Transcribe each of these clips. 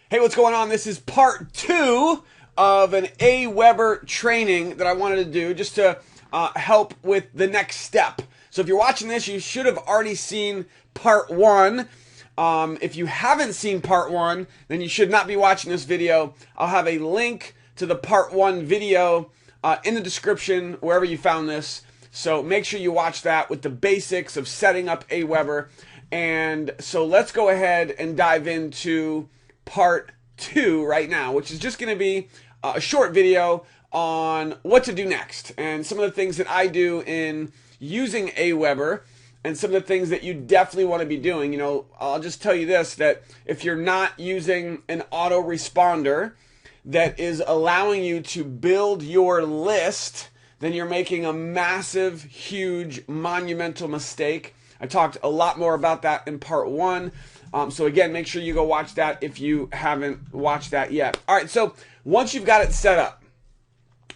Hey, what's going on? This is part 2 of an AWEBER training that I wanted to do just to help with the next step. So if you're watching this, you should have already seen part 1. If you haven't seen part 1, then you should not be watching this video. I'll have a link to the part 1 video in the description, wherever you found this. So make sure you watch that with the basics of setting up AWEBER. And so let's go ahead and dive into part 2 right now, which is just going to be a short video on what to do next and some of the things that I do in using AWEBER and some of the things that you definitely want to be doing. You know, I'll just tell you this, that if you're not using an autoresponder that is allowing you to build your list, then you're making a massive, huge, monumental mistake. I talked a lot more about that in part 1. So again, make sure you go watch that if you haven't watched that yet. All right, so once you've got it set up,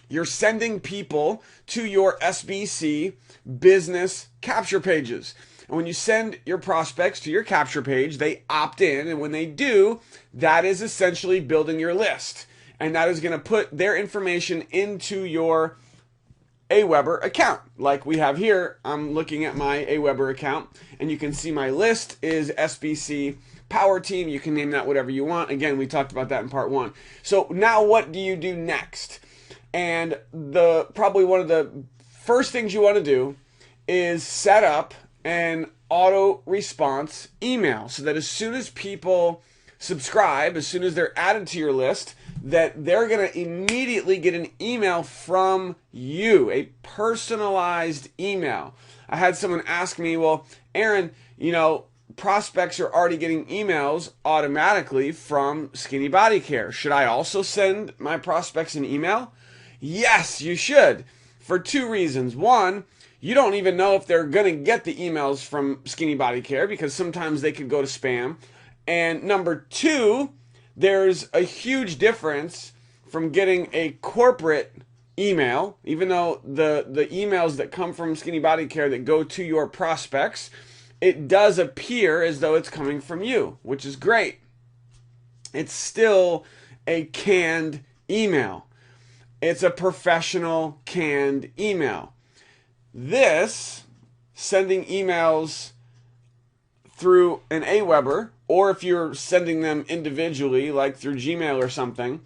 you're sending people to your SBC business capture pages. And when you send your prospects to your capture page, they opt in. And when they do, that is essentially building your list. And that is going to put their information into your AWEBER account. Like we have here, I'm looking at my AWEBER account, and you can see my list is SBC Power Team. You can name that whatever you want. Again, we talked about that in part 1. So now what do you do next? And probably one of the first things you want to do is set up an auto response email so that as soon as people subscribe, as soon as they're added to your list, that they're going to immediately get an email from you, a personalized email. I had someone ask me, well, Aaron, you know, prospects are already getting emails automatically from Skinny Body Care. Should I also send my prospects an email? Yes, you should, for 2 reasons. One, you don't even know if they're going to get the emails from Skinny Body Care because sometimes they could go to spam. And number 2, there's a huge difference from getting a corporate email, even though the emails that come from Skinny Body Care that go to your prospects, it does appear as though it's coming from you, which is great. It's still a canned email. It's a professional canned email. This, sending emails through an AWEBER, or if you're sending them individually, like through Gmail or something,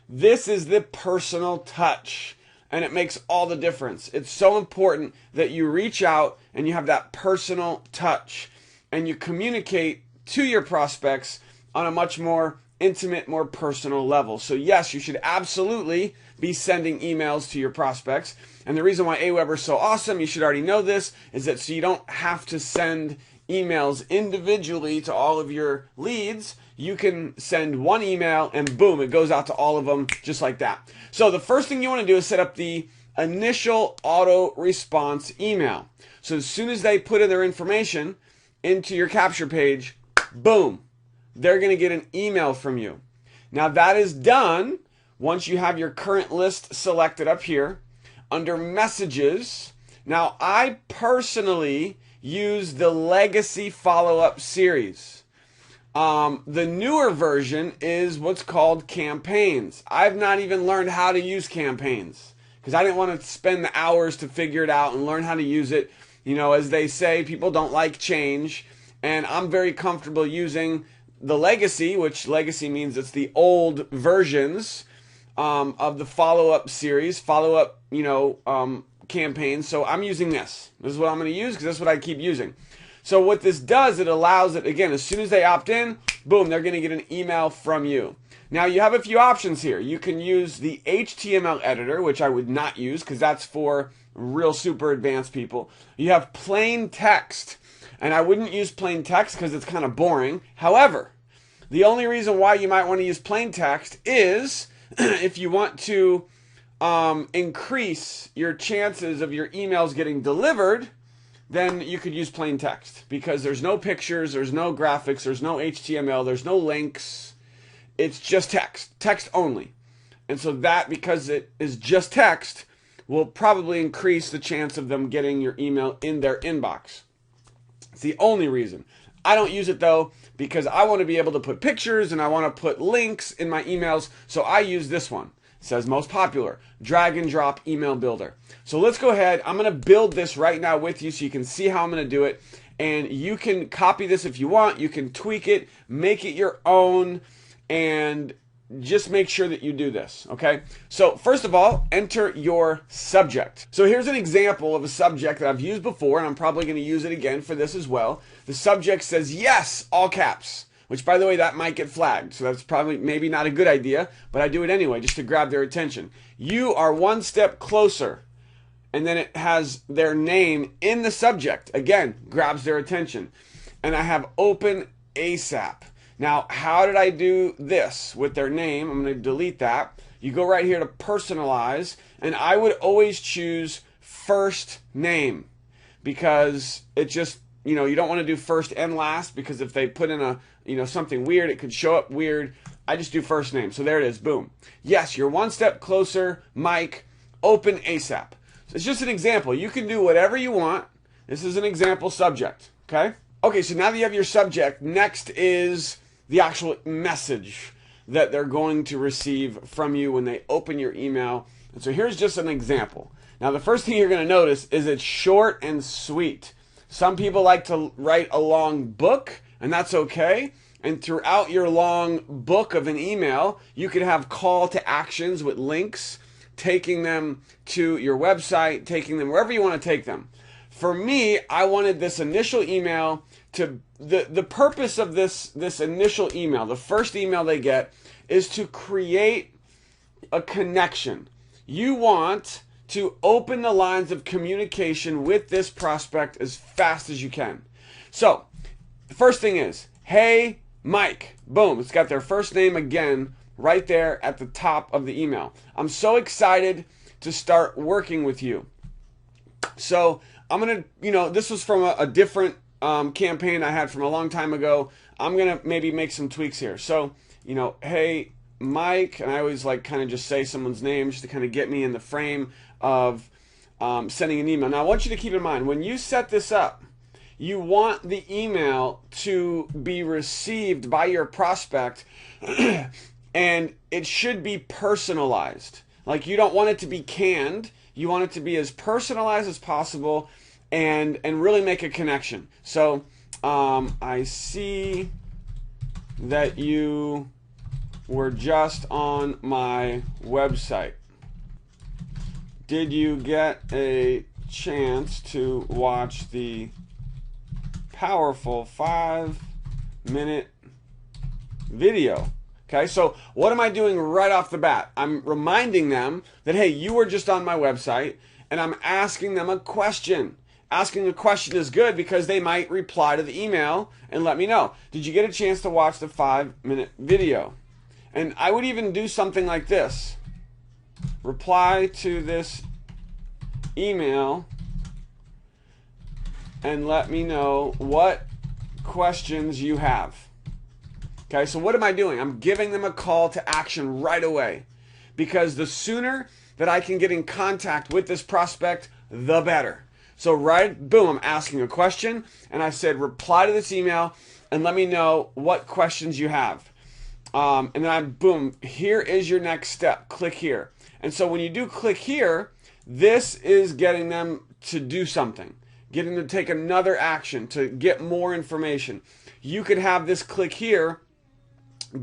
this is the personal touch, and it makes all the difference. It's so important that you reach out and you have that personal touch, and you communicate to your prospects on a much more intimate, more personal level. So yes, you should absolutely be sending emails to your prospects. And the reason why AWEBER is so awesome, you should already know this, is that so you don't have to send emails individually to all of your leads. You can send one email and boom, it goes out to all of them just like that. So the first thing you want to do is set up the initial auto response email. So as soon as they put in their information into your capture page, boom, they're going to get an email from you. Now that is done once you have your current list selected up here under messages. Now I personally use the legacy follow-up series. The newer version is what's called campaigns. I've not even learned how to use campaigns because I didn't want to spend the hours to figure it out and learn how to use it. You know, as they say, people don't like change, and I'm very comfortable using the legacy, which legacy means it's the old versions of the follow-up series, follow-up, campaigns. So I'm using this. This is what I'm going to use because that's what I keep using. So what this does, it allows it, again, as soon as they opt in, boom, they're going to get an email from you. Now you have a few options here. You can use the HTML editor, which I would not use because that's for real super advanced people. You have plain text, and I wouldn't use plain text because it's kind of boring. However, the only reason why you might want to use plain text is if you want to increase your chances of your emails getting delivered, then you could use plain text because there's no pictures, there's no graphics, there's no HTML, there's no links. It's just text only. And so that, because it is just text, will probably increase the chance of them getting your email in their inbox. It's the only reason. I don't use it though because I want to be able to put pictures and I want to put links in my emails, so I use this one. It says most popular, drag and drop email builder. So let's go ahead. I'm going to build this right now with you so you can see how I'm going to do it. And you can copy this if you want. You can tweak it, make it your own, and just make sure that you do this, okay? So first of all, enter your subject. So here's an example of a subject that I've used before, and I'm probably going to use it again for this as well. The subject says yes, all caps, which by the way, that might get flagged. So that's probably maybe not a good idea, but I do it anyway just to grab their attention. You are one step closer. And then it has their name in the subject. Again, grabs their attention. And I have open ASAP. Now, how did I do this with their name? I'm going to delete that. You go right here to personalize. And I would always choose first name. Because it just, you don't want to do first and last. Because if they put in a, something weird, it could show up weird. I just do first name. So there it is. Boom. Yes, you're one step closer, Mike. Open ASAP. It's just an example. You can do whatever you want. This is an example subject, okay? Okay, so now that you have your subject, next is the actual message that they're going to receive from you when they open your email. And so here's just an example. Now, the first thing you're going to notice is it's short and sweet. Some people like to write a long book, and that's okay. And throughout your long book of an email, you could have call to actions with links, taking them to your website, taking them wherever you want to take them. For me, I wanted this initial email to, the purpose of this initial email, the first email they get, is to create a connection. You want to open the lines of communication with this prospect as fast as you can. So, the first thing is, hey, Mike. Boom, it's got their first name again, right there at the top of the email. I'm so excited to start working with you. So I'm going to, this was from a different campaign I had from a long time ago. I'm going to maybe make some tweaks here. So, hey, Mike, and I always like kind of just say someone's name just to kind of get me in the frame of sending an email. Now I want you to keep in mind, when you set this up, you want the email to be received by your prospect and it should be personalized. Like, you don't want it to be canned. You want it to be as personalized as possible and really make a connection. So, I see that you were just on my website. Did you get a chance to watch the powerful 5-minute video? Okay, so what am I doing right off the bat? I'm reminding them that, hey, you were just on my website, and I'm asking them a question. Asking a question is good because they might reply to the email and let me know. Did you get a chance to watch the 5-minute video? And I would even do something like this. Reply to this email and let me know what questions you have. Okay, so what am I doing? I'm giving them a call to action right away, because the sooner that I can get in contact with this prospect, the better. So boom, I'm asking a question, and I said reply to this email and let me know what questions you have. And then boom, here is your next step. Click here. And so when you do click here, this is getting them to do something, getting them to take another action, to get more information. You could have this click here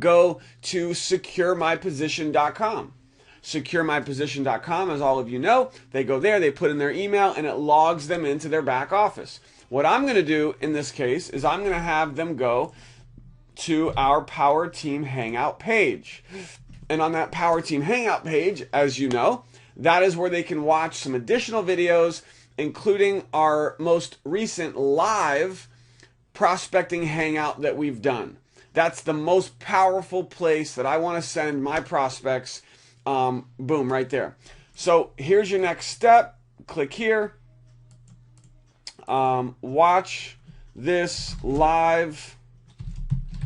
go to securemyposition.com. Securemyposition.com, as all of you know, they go there, they put in their email, and it logs them into their back office. What I'm going to do in this case is I'm going to have them go to our Power Team Hangout page. And on that Power Team Hangout page, as you know, that is where they can watch some additional videos, including our most recent live prospecting hangout that we've done. That's the most powerful place that I want to send my prospects. Boom, right there. So here's your next step. Click here. Watch this live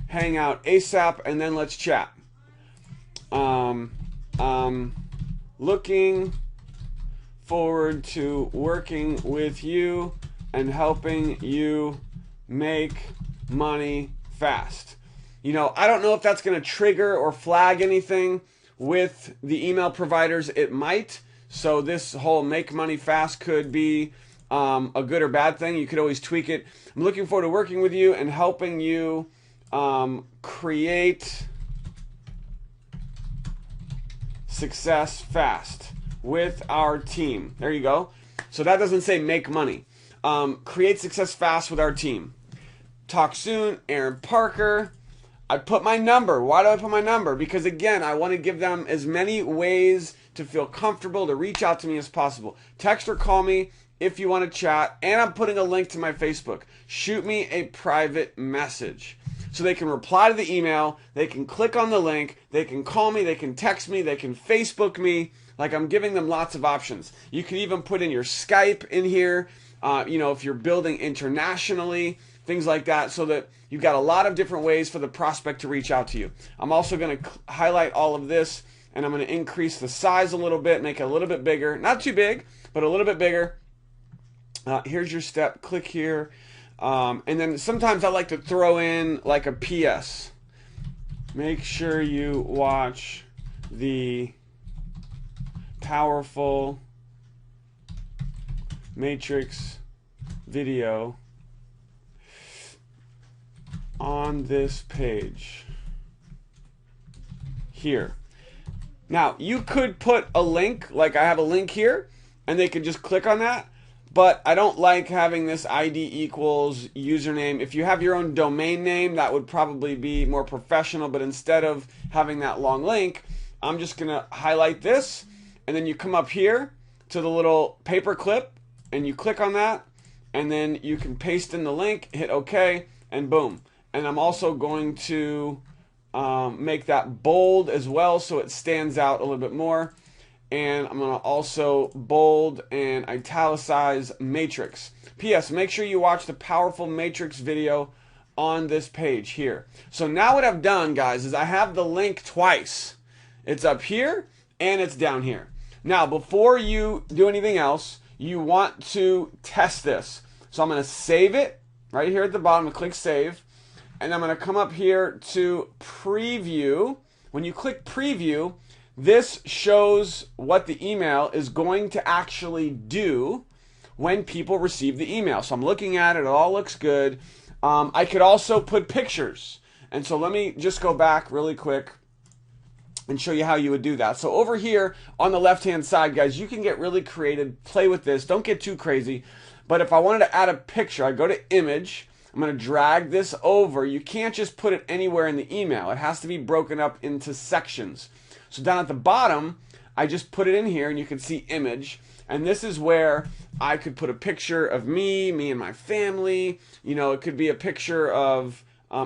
hangout ASAP, and then let's chat. Looking forward to working with you and helping you make money fast. You know, I don't know if that's going to trigger or flag anything with the email providers. It might. So this whole make money fast could be a good or bad thing. You could always tweak it. I'm looking forward to working with you and helping you create success fast with our team. There you go. So that doesn't say make money. Create success fast with our team. Talk soon, Aaron Parker. I put my number. Why do I put my number? Because again, I want to give them as many ways to feel comfortable to reach out to me as possible. Text or call me if you want to chat. And I'm putting a link to my Facebook. Shoot me a private message. So they can reply to the email, they can click on the link, they can call me, they can text me, they can Facebook me. Like, I'm giving them lots of options. You can even put in your Skype in here, you know, if you're building internationally, things like that, so that you've got a lot of different ways for the prospect to reach out to you. I'm also going to highlight all of this, and I'm going to increase the size a little bit, make it a little bit bigger. Not too big, but a little bit bigger. Here's your step. Click here. And then sometimes I like to throw in like a PS. Make sure you watch the powerful matrix video on this page here. Now, you could put a link, like I have a link here, and they could just click on that. But I don't like having this ID equals username. If you have your own domain name, that would probably be more professional. But instead of having that long link, I'm just going to highlight this. And then you come up here to the little paper clip, and you click on that. And then you can paste in the link, hit OK, and boom. And I'm also going to make that bold as well so it stands out a little bit more. And I'm going to also bold and italicize matrix. P.S. Make sure you watch the powerful matrix video on this page here. So now what I've done, guys, is I have the link twice. It's up here and it's down here. Now, before you do anything else, you want to test this. So I'm going to save it right here at the bottom. I'm going to click save. And I'm going to come up here to preview. When you click preview, this shows what the email is going to actually do when people receive the email. So I'm looking at it. It all looks good. I could also put pictures. And so let me just go back really quick and show you how you would do that. So over here on the left-hand side, guys, you can get really creative. Play with this. Don't get too crazy. But if I wanted to add a picture, I go to image. I'm going to drag this over. You can't just put it anywhere in the email. It has to be broken up into sections. So down at the bottom, I just put it in here, and you can see image. And this is where I could put a picture of me and my family. You know, it could be a picture of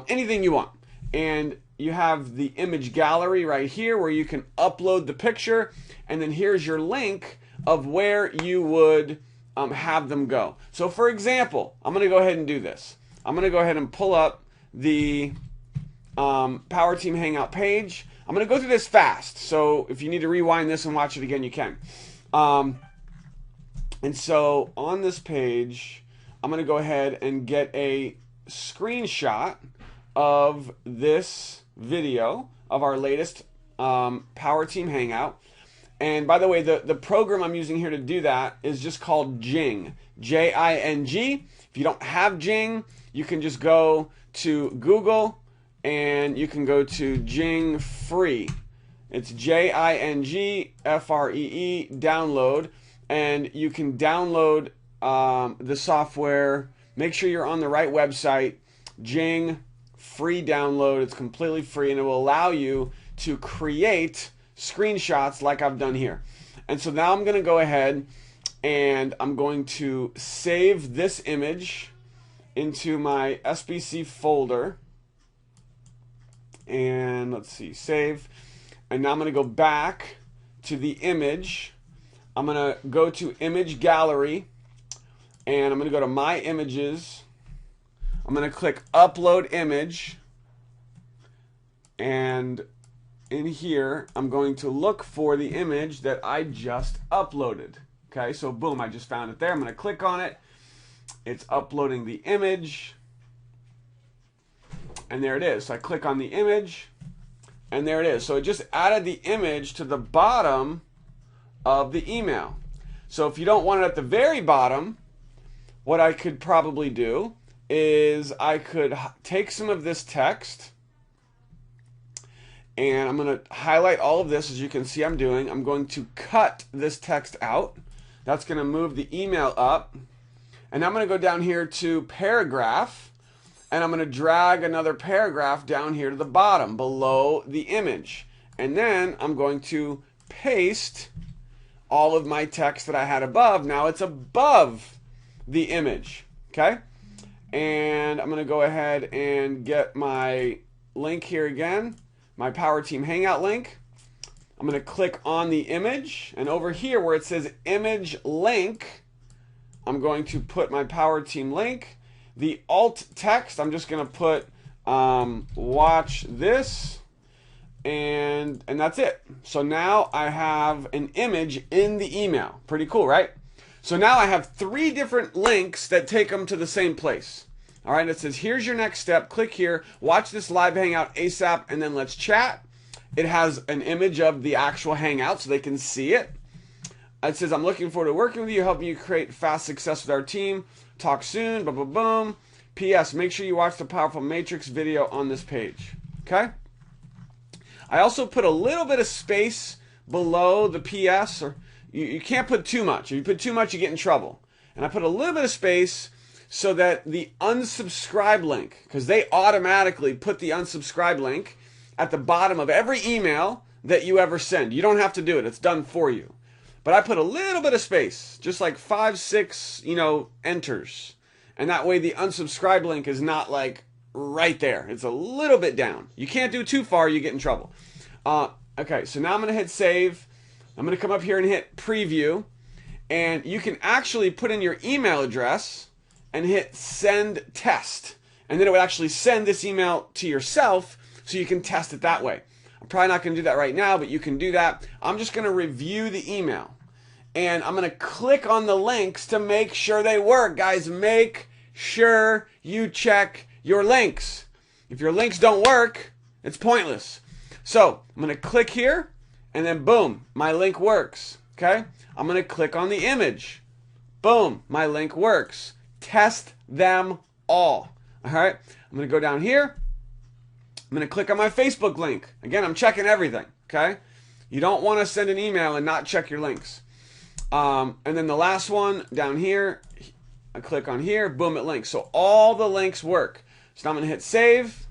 anything you want. And you have the image gallery right here where you can upload the picture. And then here's your link of where you would have them go. So for example, I'm going to go ahead and do this. I'm going to go ahead and pull up the Power Team Hangout page. I'm going to go through this fast, so if you need to rewind this and watch it again, you can. And so on this page, I'm going to go ahead and get a screenshot of this video of our latest Power Team Hangout. And by the way, the program I'm using here to do that is just called Jing, J-I-N-G. If you don't have Jing, you can just go to Google and you can go to Jing Free. It's Jing Free, download, and you can download the software. Make sure you're on the right website. Jing Free download. It's completely free, and it will allow you to create screenshots like I've done here. And so now I'm going to go ahead and I'm going to save this image into my SBC folder. And let's see, save. And now I'm going to go back to the image. I'm going to go to image gallery, and I'm going to go to my images. I'm going to click upload image, and in here I'm going to look for the image that I just uploaded. Okay, so boom, I just found it there. I'm going to click on it. It's uploading the image. And there it is. So I click on the image, and there it is. So it just added the image to the bottom of the email. So if you don't want it at the very bottom, what I could probably do is I could take some of this text, and I'm going to highlight all of this, as you can see I'm doing. I'm going to cut this text out. That's going to move the email up. And I'm going to go down here to paragraph, and I'm going to drag another paragraph down here to the bottom below the image. And then I'm going to paste all of my text that I had above. Now it's above the image. Okay? And I'm going to go ahead and get my link here again, my Power Team Hangout link. I'm going to click on the image, and over here where it says image link, I'm going to put my Power Team link. The alt text, I'm just going to put watch this, and that's it. So now I have an image in the email. Pretty cool, right? So now I have 3 different links that take them to the same place. All right, it says, here's your next step. Click here, watch this live hangout ASAP, and then let's chat. It has an image of the actual hangout so they can see it. It says, I'm looking forward to working with you, helping you create fast success with our team. Talk soon, boom, boom, boom. P.S. Make sure you watch the Powerful Matrix video on this page. Okay? I also put a little bit of space below the P.S. or you can't put too much. If you put too much, you get in trouble. And I put a little bit of space so that the unsubscribe link, because they automatically put the unsubscribe link at the bottom of every email that you ever send. You don't have to do it. It's done for you. But I put a little bit of space, just like 5, 6, enters. And that way the unsubscribe link is not like right there. It's a little bit down. You can't do too far, you get in trouble. Okay, so now I'm going to hit save. I'm going to come up here and hit preview. And you can actually put in your email address and hit send test. And then it would actually send this email to yourself so you can test it that way. I'm probably not going to do that right now, but you can do that. I'm just going to review the email. And I'm going to click on the links to make sure they work. Guys, make sure you check your links. If your links don't work, it's pointless. So I'm going to click here, and then boom, my link works. Okay? I'm going to click on the image. Boom, my link works. Test them all. All right? I'm going to go down here. I'm going to click on my Facebook link. Again, I'm checking everything. Okay? You don't want to send an email and not check your links. And then the last one down here, I click on here, boom, it links. So all the links work. So now I'm going to hit save.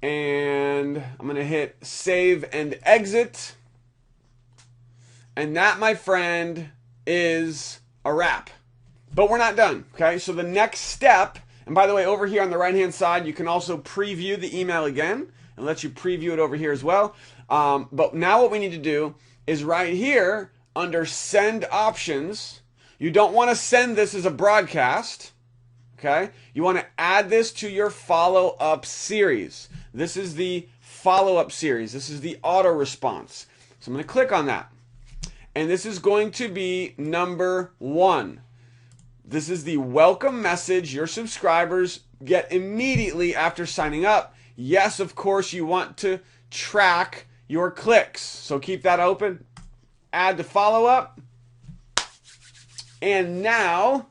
And I'm going to hit save and exit. And that, my friend, is a wrap. But we're not done, okay? So the next step, and by the way, over here on the right-hand side, you can also preview the email again and let you preview it over here as well. But now what we need to do is right here under send options, you don't want to send this as a broadcast, okay? You want to add this to your follow-up series. This is the follow-up series. This is the auto response. So I'm going to click on that. And this is going to be number 1. This is the welcome message your subscribers get immediately after signing up. Yes, of course, you want to track your clicks. So keep that open. Add to follow-up. And now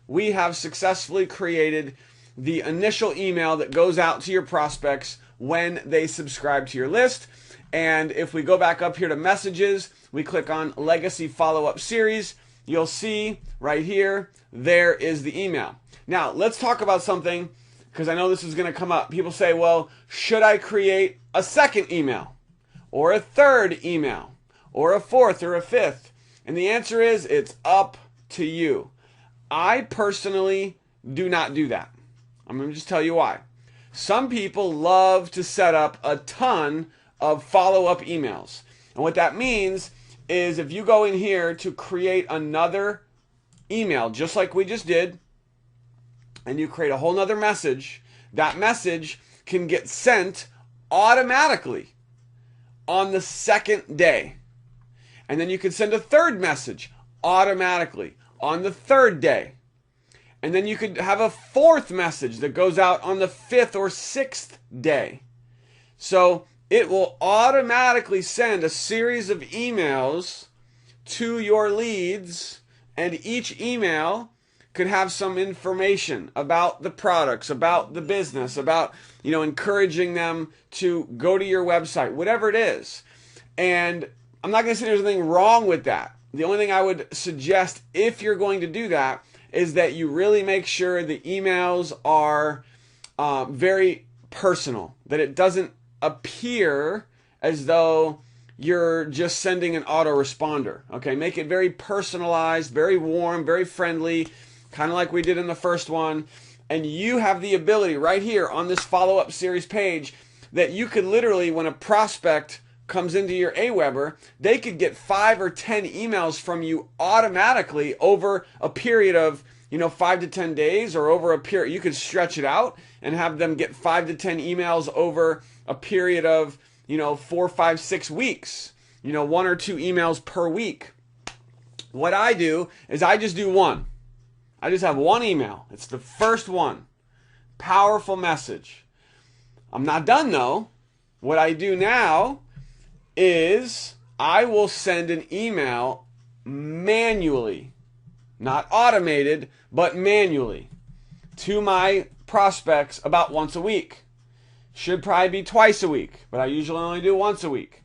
we have successfully created the initial email that goes out to your prospects when they subscribe to your list. And if we go back up here to messages, we click on Legacy Follow-Up Series, you'll see right here, there is the email. Now, let's talk about something, because I know this is going to come up. People say, well, should I create a second email, or a third email, or a fourth, or a fifth? And the answer is, it's up to you. I personally do not do that. I'm going to just tell you why. Some people love to set up a ton of follow-up emails. And what that means is if you go in here to create another email, just like we just did, and you create a whole nother message, that message can get sent automatically on the second day. And then you can send a third message automatically on the third day. And then you could have a fourth message that goes out on the 5th or 6th day. So it will automatically send a series of emails to your leads, and each email could have some information about the products, about the business, about, encouraging them to go to your website, whatever it is. And I'm not going to say there's anything wrong with that. The only thing I would suggest, if you're going to do that, is that you really make sure the emails are very personal, that it doesn't appear as though you're just sending an autoresponder. Okay, make it very personalized, very warm, very friendly, kind of like we did in the first one. And you have the ability right here on this follow-up series page that you could literally, when a prospect comes into your AWeber, they could get 5 or 10 emails from you automatically over a period of 5 to 10 days, or over a period. You could stretch it out and have them get 5 to 10 emails over a period of 4, 5, 6 weeks, 1 or 2 emails per week. What I do is I just do one. I just have one email. It's the first one. Powerful message. I'm not done though. What I do now is I will send an email manually, not automated, but manually, to my prospects about once a week. Should probably be twice a week, but I usually only do once a week.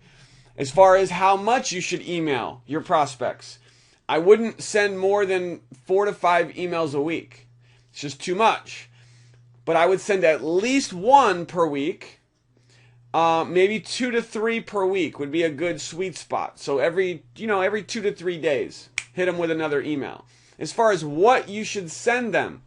As far as how much you should email your prospects, I wouldn't send more than 4 to 5 emails a week. It's just too much. But I would send at least 1 per week. Maybe 2 to 3 per week would be a good sweet spot. So every 2 to 3 days, hit them with another email. As far as what you should send them,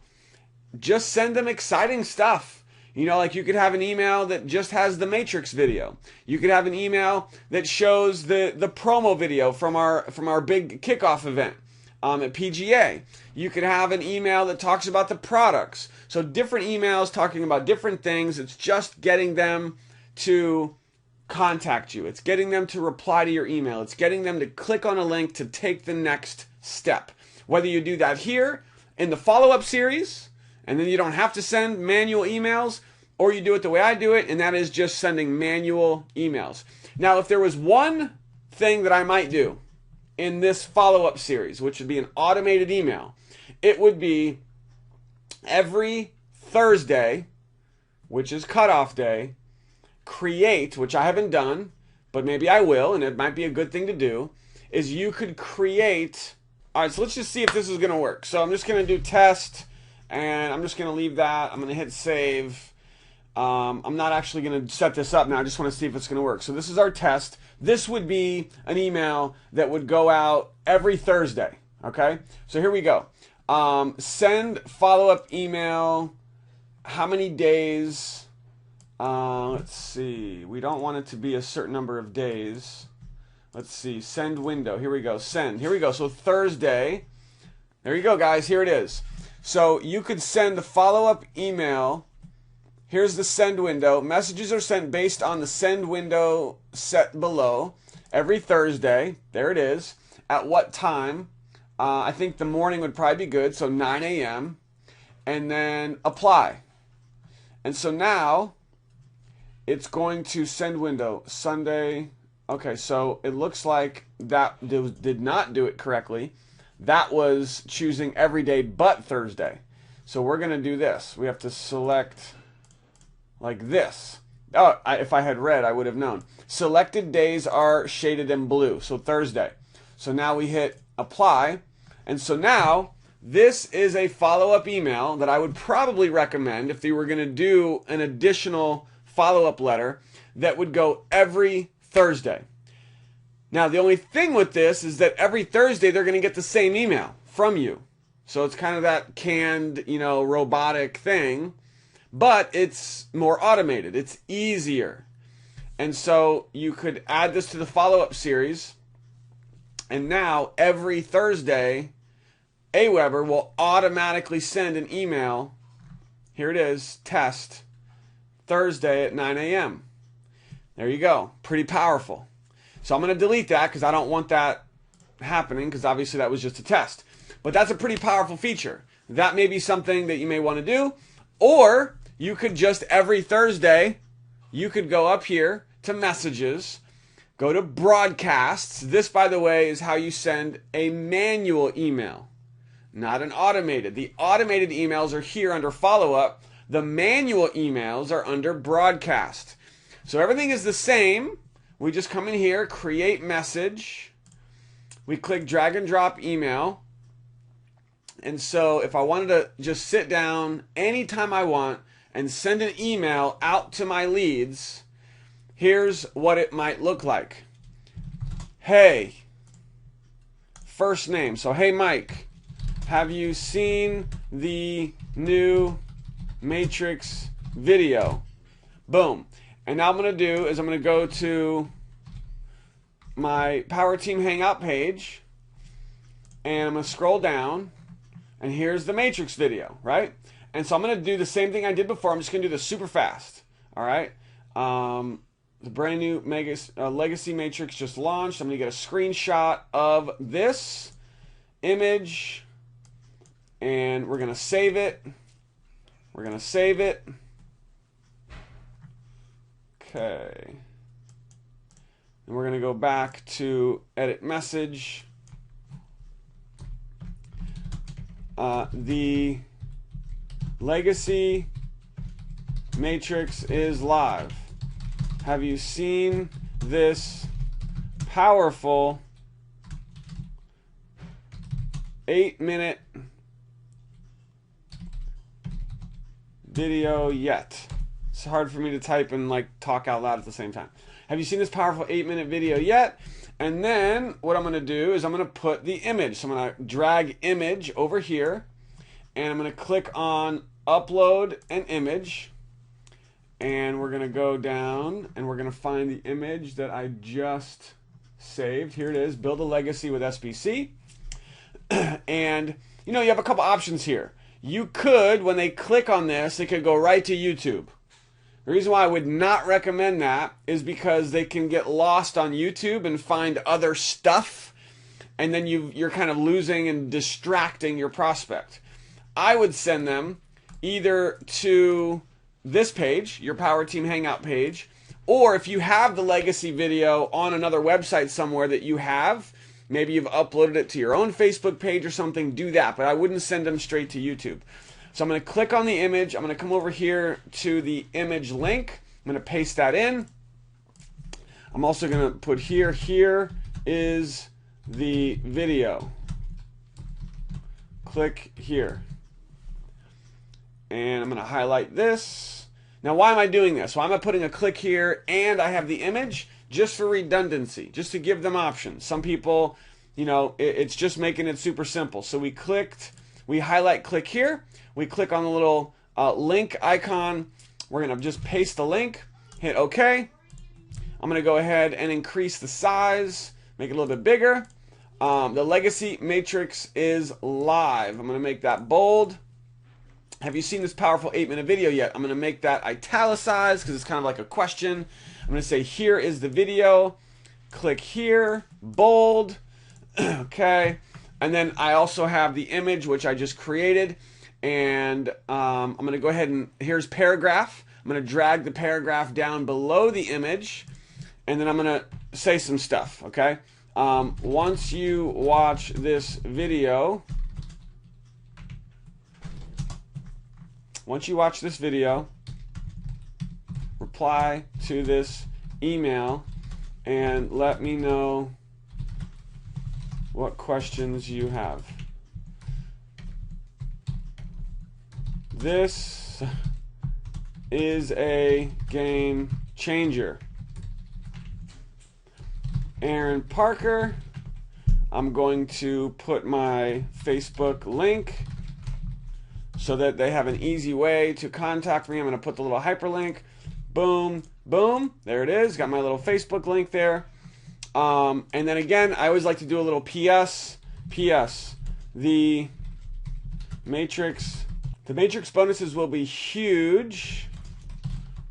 just send them exciting stuff. Like you could have an email that just has the Matrix video. You could have an email that shows the promo video from our big kickoff event at PGA. You could have an email that talks about the products. So different emails talking about different things. It's just getting them to contact you. It's getting them to reply to your email. It's getting them to click on a link to take the next step. Whether you do that here in the follow-up series, and then you don't have to send manual emails, or you do it the way I do it, and that is just sending manual emails. Now, if there was one thing that I might do in this follow-up series, which would be an automated email, it would be every Thursday, which is cutoff day, create, which I haven't done, but maybe I will, and it might be a good thing to do, is you could create. All right, so let's just see if this is going to work. So I'm just going to do test, and I'm just going to leave that. I'm going to hit save. I'm not actually going to set this up now. I just want to see if it's going to work. So this is our test. This would be an email that would go out every Thursday. Okay, so here we go. Send follow-up email. How many days? Let's see. We don't want it to be a certain number of days. Let's see. Send window. Here we go. Send. Here we go. So Thursday. There you go, guys. Here it is. So you could send the follow-up email. Here's the send window. Messages are sent based on the send window set below every Thursday. There it is. At what time? I think the morning would probably be good. So 9 a.m. And then apply. And so now it's going to send window Sunday. Okay, so it looks like that did not do it correctly. That was choosing every day but Thursday. So we're going to do this. We have to select like this. Oh, if I had read, I would have known. Selected days are shaded in blue, so Thursday. So now we hit apply. And so now this is a follow-up email that I would probably recommend if you were going to do an additional follow-up letter that would go every Thursday. Now, the only thing with this is that every Thursday they're going to get the same email from you. So it's kind of that canned, robotic thing, but it's more automated. It's easier. And so you could add this to the follow-up series. And now every Thursday, AWeber will automatically send an email. Here it is, test, Thursday at 9 a.m. There you go. Pretty powerful. So I'm going to delete that because I don't want that happening, because obviously that was just a test. But that's a pretty powerful feature. that may be something that you may want to do. Or you could just every Thursday, you could go up here to messages, go to broadcasts. This, by the way, is how you send a manual email, not an automated. The automated emails are here under follow-up. The manual emails are under broadcast. So everything is the same. We just come in here, create message. We click drag and drop email. And so if I wanted to just sit down anytime I want and send an email out to my leads, here's what it might look like. Hey, first name. So, hey, Mike, have you seen the new Matrix video? Boom. And now I'm going to do is I'm going to go to my Power Team Hangout page, and I'm going to scroll down, and here's the Matrix video, right? And so I'm going to do the same thing I did before. I'm just going to do this super fast, all right? The brand new Legacy Matrix just launched. I'm going to get a screenshot of this image, and we're going to save it. We're going to save it. Okay. And we're going to go back to edit message. The Legacy Matrix is live. Have you seen this powerful 8-minute video yet? It's hard for me to type and like talk out loud at the same time. Have you seen this powerful 8-minute video yet? And then what I'm going to do is I'm going to put the image. So I'm going to drag image over here, and I'm going to click on upload an image, and we're going to go down and we're going to find the image that I just saved. Here it is, build a legacy with SBC. And you know, you have a couple options here. You could, when they click on this, they could go right to YouTube. The reason why I would not recommend that is because they can get lost on YouTube and find other stuff, and then you're kind of losing and distracting your prospect. I would send them either to this page, your Power Team Hangout page, or if you have the legacy video on another website somewhere that you have, maybe you've uploaded it to your own Facebook page or something, do that. But I wouldn't send them straight to YouTube. So I'm going to click on the image. I'm going to come over here to the image link. I'm going to paste that in. I'm also going to put here is the video. Click here. And I'm going to highlight this. Now, why am I doing this? Why am I putting a click here and I have the image? Just for redundancy, just to give them options. Some people, you know, it's just making it super simple. So we highlight click here. We click on the little link icon. We're going to just paste the link, hit OK. I'm going to go ahead and increase the size, make it a little bit bigger. The Legacy Matrix is live. I'm going to make that bold. Have you seen this powerful 8-minute video yet? I'm going to make that italicized because it's kind of like a question. I'm going to say, here is the video. Click here, bold. Okay. And then I also have the image, which I just created. And I'm going to go ahead and here's paragraph. I'm going to drag the paragraph down below the image. And then I'm going to say some stuff. Okay. Once you watch this video, reply to this email and let me know what questions you have. This is a game changer. Aaron Parker. I'm going to put my Facebook link so that they have an easy way to contact me. I'm going to put the little hyperlink. Boom, boom. There it is. Got my little Facebook link there. And then again, I always like to do a little PS. PS. The Matrix bonuses will be huge.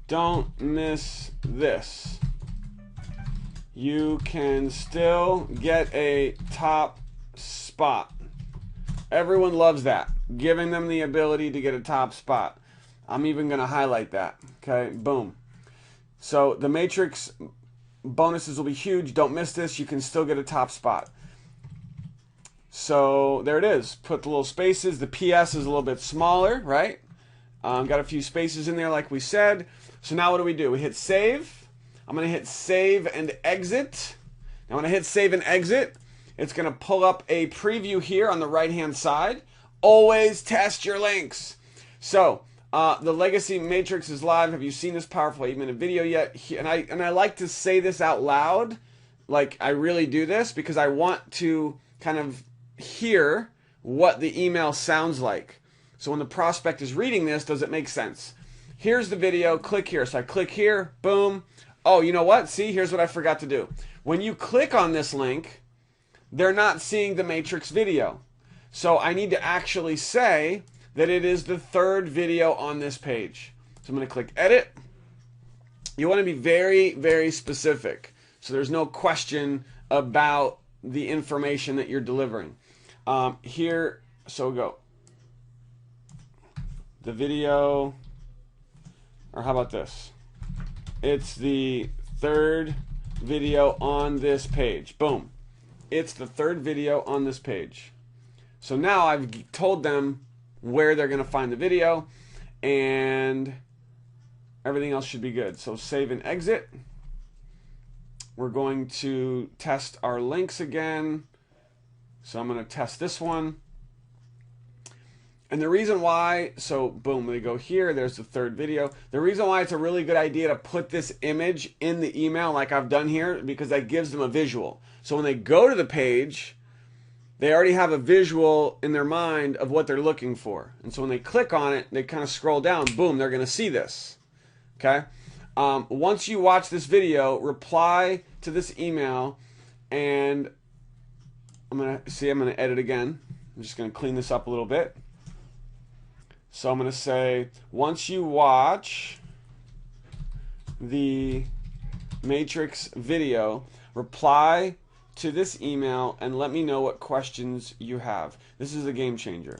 Don't miss this. You can still get a top spot. Everyone loves that. giving them the ability to get a top spot. I'm even going to highlight that. Okay, boom. So the matrix bonuses will be huge. Don't miss this. You can still get a top spot. So there it is. Put the little spaces. The PS is a little bit smaller, right? Got a few spaces in there like we said. So now what do? We hit save. I'm going to hit save and exit. Now when I hit save and exit, it's going to pull up a preview here on the right hand side. Always test your links. So the Legacy Matrix is live. Have you seen this powerful 8-minute video yet? And I like to say this out loud. Like I really do this because I want to kind of hear what the email sounds like. So when the prospect is reading this, does it make sense? Here's the video, click here. So I click here, boom. Oh, you know what? See, here's what I forgot to do. When you click on this link, they're not seeing the Matrix video. So I need to actually say that it is the third video on this page. So I'm going to click edit. You want to be very, very specific. So there's no question about the information that you're delivering. Here, so go. The video, or how about this? It's the third video on this page. Boom. It's the third video on this page. So now I've told them where they're going to find the video, and everything else should be good. So save and exit. We're going to test our links again. So I'm going to test this one. And the reason why, so boom, we go here, there's the third video. The reason why it's a really good idea to put this image in the email like I've done here, because that gives them a visual. So when they go to the page, they already have a visual in their mind of what they're looking for. And so when they click on it, they kind of scroll down, boom, they're going to see this. Okay? Once you watch this video, reply to this email, and I'm going to edit again. I'm just going to clean this up a little bit. So I'm going to say, once you watch the Matrix video, reply to this email and let me know what questions you have. This is a game changer.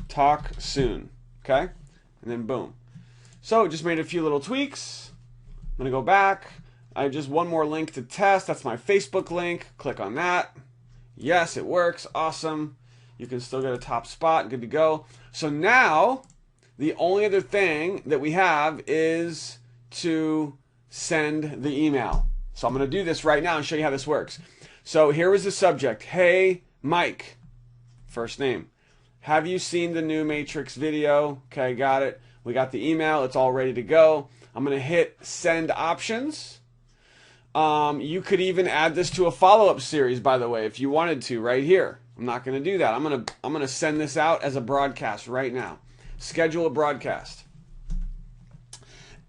Talk soon. Okay? And then boom. So just made a few little tweaks. I'm going to go back. I have just one more link to test. That's my Facebook link. Click on that. Yes, it works. Awesome. You can still get a top spot. Good to go. So now, the only other thing that we have is to send the email. So I'm going to do this right now and show you how this works. So here was the subject. Hey, Mike. First name. Have you seen the new Matrix video? Okay, got it. We got the email. It's all ready to go. I'm going to hit send options. You could even add this to a follow-up series, by the way, if you wanted to, right here. I'm not going to do that. I'm going to send this out as a broadcast right now. Schedule a broadcast.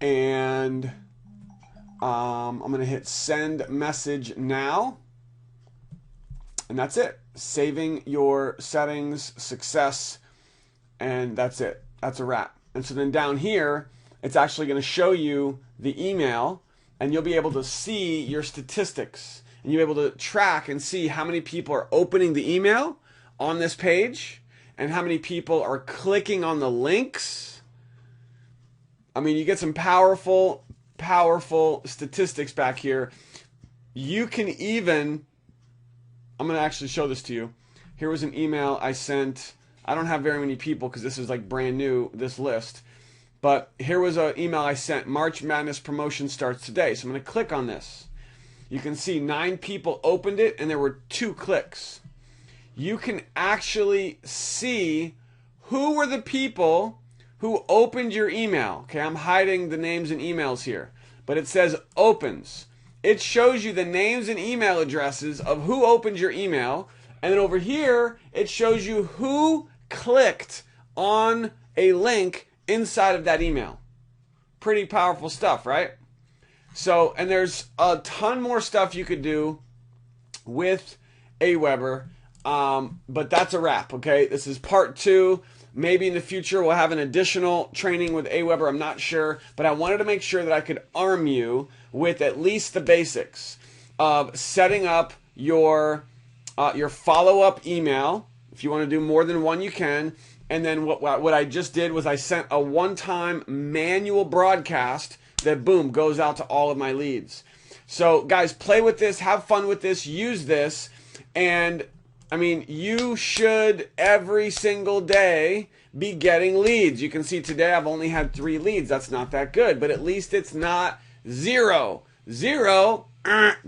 And I'm going to hit send message now. And that's it. Saving your settings, success, and that's it. That's a wrap. And so then down here, it's actually going to show you the email, and you'll be able to see your statistics. And you'll be able to track and see how many people are opening the email on this page and how many people are clicking on the links. I mean, you get some powerful, powerful statistics back here. You can even, I'm going to actually show this to you. Here was an email I sent. I don't have very many people because this is like brand new, this list. But here was an email I sent. March Madness promotion starts today. So I'm going to click on this. You can see 9 people opened it and there were 2 clicks. You can actually see who were the people who opened your email. Okay, I'm hiding the names and emails here, but it says opens. It shows you the names and email addresses of who opened your email, and then over here it shows you who clicked on a link inside of that email. Pretty powerful stuff, right? So, and there's a ton more stuff you could do with AWeber, but that's a wrap, okay? This is part 2. Maybe in the future we'll have an additional training with AWeber, I'm not sure, but I wanted to make sure that I could arm you with at least the basics of setting up your follow-up email If you want to do more than one, you can. And then what I just did was I sent a one-time manual broadcast that, boom, goes out to all of my leads. So, guys, play with this. Have fun with this. Use this. And, I mean, you should every single day be getting leads. You can see today I've only had 3 leads. That's not that good. But at least it's not 0. 0,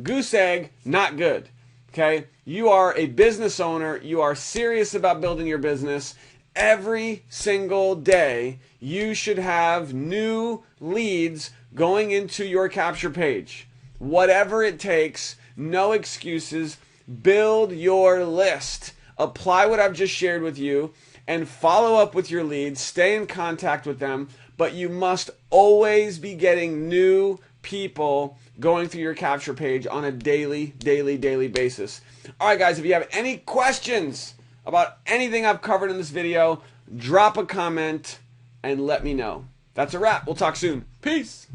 goose egg, not good. Okay? You are a business owner. You are serious about building your business. Every single day, you should have new leads going into your capture page. Whatever it takes, no excuses. Build your list. Apply what I've just shared with you and follow up with your leads. Stay in contact with them, but you must always be getting new people going through your capture page on a daily basis. All right, guys, if you have any questions about anything I've covered in this video, drop a comment and let me know. That's a wrap. We'll talk soon. Peace.